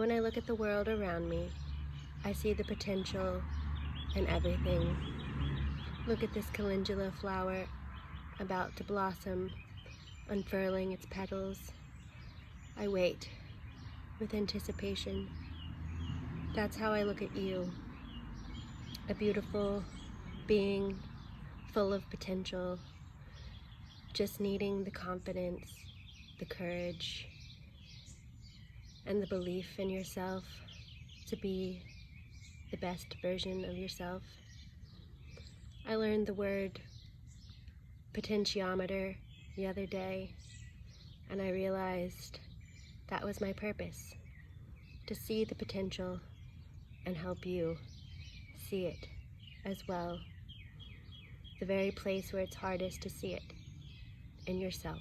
When I look at the world around me, I see the potential in everything. Look at this calendula flower about to blossom, unfurling its petals. I wait with anticipation. That's how I look at you. A beautiful being, full of potential, just needing the confidence, the courage, and the belief in yourself to be the best version of yourself. I learned the word potentiometer the other day, and I realized that was my purpose, to see the potential and help you see it as well. The very place where it's hardest to see it, in yourself.